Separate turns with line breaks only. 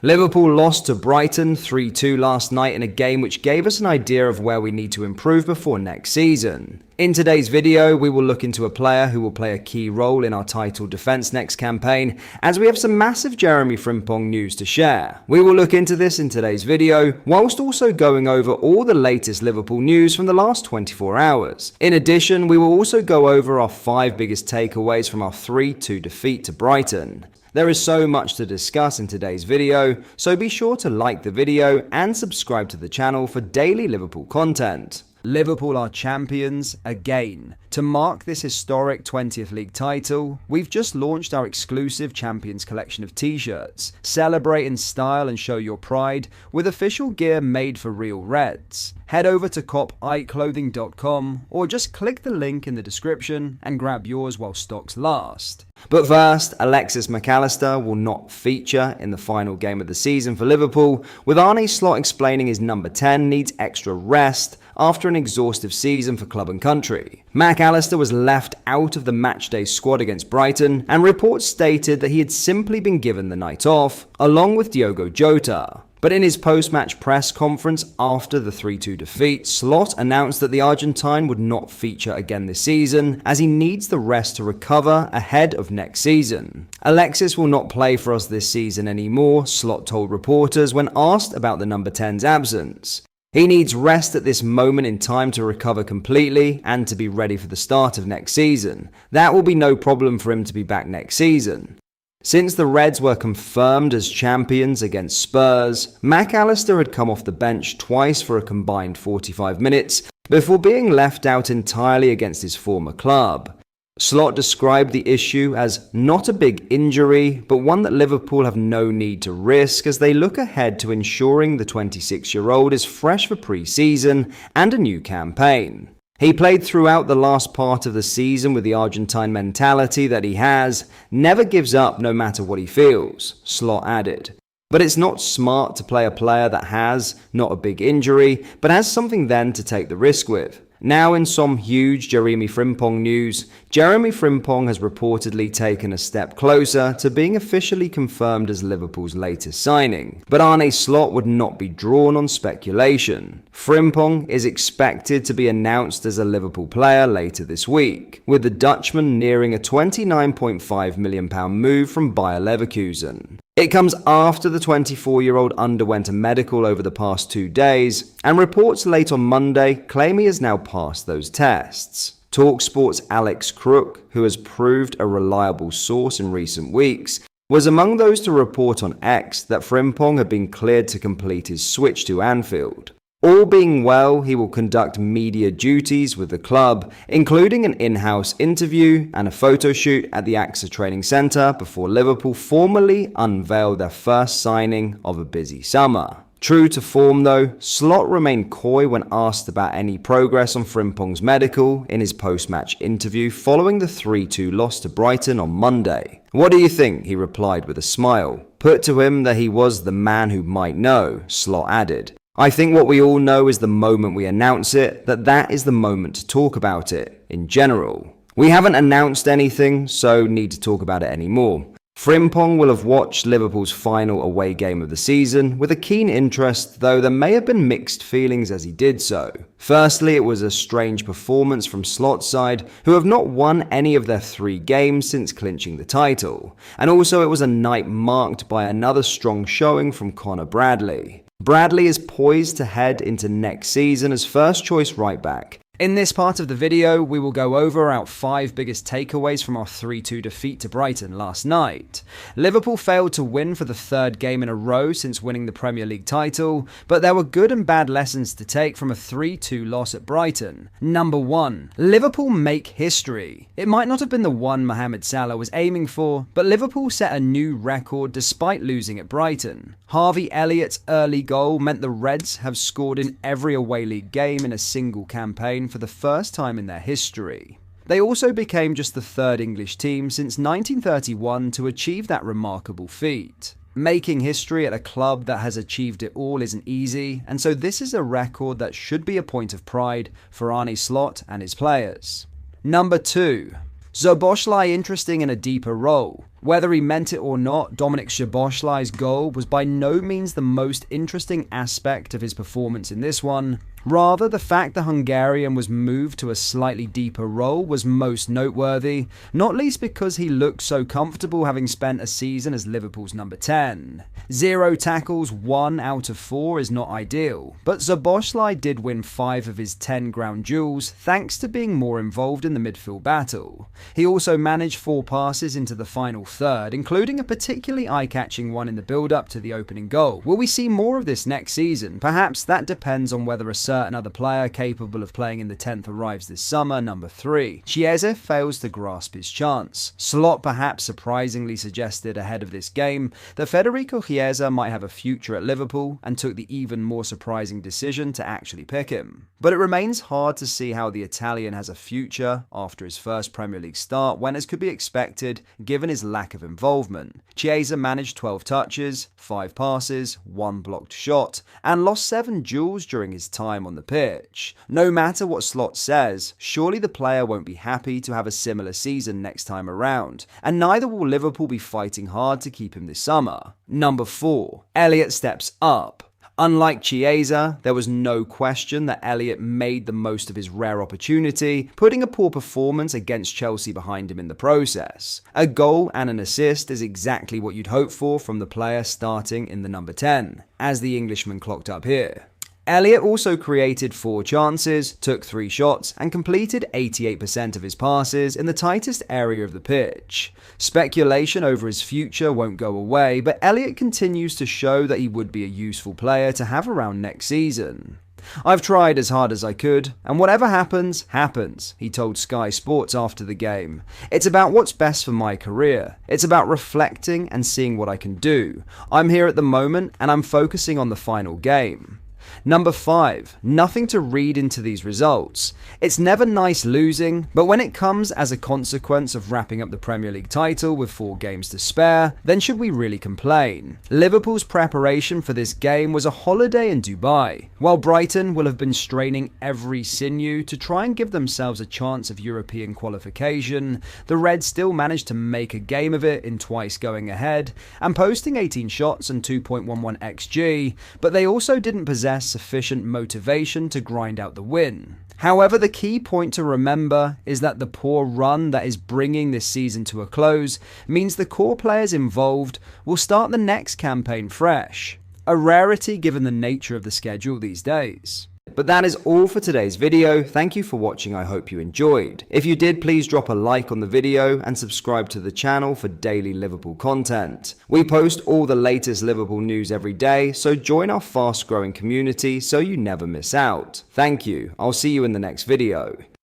Liverpool lost to Brighton 3-2 last night in a game which gave us an idea of where we need to improve before next season. In today's video, we will look into a player who will play a key role in our title defence next campaign, as we have some massive Jeremie Frimpong news to share. We will look into this in today's video, whilst also going over all the latest Liverpool news from the last 24 hours. In addition, we will also go over our 5 biggest takeaways from our 3-2 defeat to Brighton. There is so much to discuss in today's video, so be sure to like the video and subscribe to the channel for daily Liverpool content. Liverpool are champions again. To mark this historic 20th league title, we've just launched our exclusive Champions collection of t-shirts. Celebrate in style and show your pride with official gear made for real Reds. Head over to klopp.iclothing.com or just click the link in the description and grab yours while stocks last. But first, Alexis Mac Allister will not feature in the final game of the season for Liverpool, with Arne Slot explaining his number 10 needs extra rest after an exhaustive season for club and country. Mac Allister was left out of the matchday squad against Brighton, and reports stated that he had simply been given the night off, along with Diogo Jota. But in his post-match press conference after the 3-2 defeat, Slot announced that the Argentine would not feature again this season, as he needs the rest to recover ahead of next season. Alexis will not play for us this season anymore, Slot told reporters when asked about the number 10's absence. He needs rest at this moment in time to recover completely and to be ready for the start of next season. That will be no problem for him to be back next season. Since the Reds were confirmed as champions against Spurs, Mac Allister had come off the bench twice for a combined 45 minutes before being left out entirely against his former club. Slot described the issue as not a big injury, but one that Liverpool have no need to risk as they look ahead to ensuring the 26-year-old is fresh for pre-season and a new campaign. He played throughout the last part of the season with the Argentine mentality that he has, never gives up no matter what he feels, Slot added. But it's not smart to play a player that has not a big injury, but has something then to take the risk with. Now in some huge Jeremie Frimpong news, Jeremie Frimpong has reportedly taken a step closer to being officially confirmed as Liverpool's latest signing. But Arne Slot would not be drawn on speculation. Frimpong is expected to be announced as a Liverpool player later this week, with the Dutchman nearing a £29.5 million move from Bayer Leverkusen. It comes after the 24-year-old underwent a medical over the past 2 days, and reports late on Monday claim he has now passed those tests. TalkSport's Alex Crook, who has proved a reliable source in recent weeks, was among those to report on X that Frimpong had been cleared to complete his switch to Anfield. All being well, he will conduct media duties with the club, including an in-house interview and a photo shoot at the AXA Training Centre before Liverpool formally unveil their first signing of a busy summer. True to form though, Slot remained coy when asked about any progress on Frimpong's medical in his post-match interview following the 3-2 loss to Brighton on Monday. "What do you think?" he replied with a smile. Put to him that he was the man who might know, Slot added. "I think what we all know is the moment we announce it, that is the moment to talk about it, in general. We haven't announced anything, so need to talk about it anymore." Frimpong will have watched Liverpool's final away game of the season with a keen interest, though there may have been mixed feelings as he did so. Firstly, it was a strange performance from Slot's side, who have not won any of their 3 games since clinching the title. And also it was a night marked by another strong showing from Conor Bradley. Bradley is poised to head into next season as first choice right back. In this part of the video, we will go over our 5 biggest takeaways from our 3-2 defeat to Brighton last night. Liverpool failed to win for the 3rd game in a row since winning the Premier League title, but there were good and bad lessons to take from a 3-2 loss at Brighton. Number 1. Liverpool make history. It might not have been the one Mohamed Salah was aiming for, but Liverpool set a new record despite losing at Brighton. Harvey Elliott's early goal meant the Reds have scored in every away league game in a single campaign for the first time in their history. They also became just the 3rd English team since 1931 to achieve that remarkable feat. Making history at a club that has achieved it all isn't easy, and so this is a record that should be a point of pride for Arne Slot and his players. Number 2. Szoboszlai interesting in a deeper role. Whether he meant it or not, Dominik Szoboszlai's goal was by no means the most interesting aspect of his performance in this one. Rather, the fact the Hungarian was moved to a slightly deeper role was most noteworthy, not least because he looked so comfortable having spent a season as Liverpool's number 10. 0 tackles, 1 out of 4 is not ideal, but Szoboszlai did win 5 of his 10 ground duels thanks to being more involved in the midfield battle. He also managed 4 passes into the final third, including a particularly eye-catching one in the build-up to the opening goal. Will we see more of this next season? Perhaps that depends on whether a certain other player capable of playing in the 10th arrives this summer. Number 3. Chiesa fails to grasp his chance. Slot perhaps surprisingly suggested ahead of this game that Federico Chiesa might have a future at Liverpool and took the even more surprising decision to actually pick him. But it remains hard to see how the Italian has a future after his first Premier League start when, as could be expected, given his lack of involvement. Chiesa managed 12 touches, 5 passes, 1 blocked shot, and lost 7 duels during his time on the pitch. No matter what Slot says, surely the player won't be happy to have a similar season next time around, and neither will Liverpool be fighting hard to keep him this summer. Number 4. Elliott steps up. Unlike Chiesa, there was no question that Elliott made the most of his rare opportunity, putting a poor performance against Chelsea behind him in the process. A goal and an assist is exactly what you'd hope for from the player starting in the number 10, as the Englishman clocked up here. Elliott also created 4 chances, took 3 shots, and completed 88% of his passes in the tightest area of the pitch. Speculation over his future won't go away, but Elliott continues to show that he would be a useful player to have around next season. "I've tried as hard as I could, and whatever happens, happens," he told Sky Sports after the game. "It's about what's best for my career. It's about reflecting and seeing what I can do. I'm here at the moment, and I'm focusing on the final game." Number 5. Nothing to read into these results. It's never nice losing, but when it comes as a consequence of wrapping up the Premier League title with 4 games to spare, then should we really complain? Liverpool's preparation for this game was a holiday in Dubai. While Brighton will have been straining every sinew to try and give themselves a chance of European qualification, the Reds still managed to make a game of it in twice going ahead and posting 18 shots and 2.11 XG, but they also didn't possess sufficient motivation to grind out the win. However, the key point to remember is that the poor run that is bringing this season to a close means the core players involved will start the next campaign fresh, a rarity given the nature of the schedule these days. But that is all for today's video. Thank you for watching. I hope you enjoyed. If you did, please drop a like on the video and subscribe to the channel for daily Liverpool content. We post all the latest Liverpool news every day, so join our fast growing community so you never miss out. Thank you. I'll see you in the next video.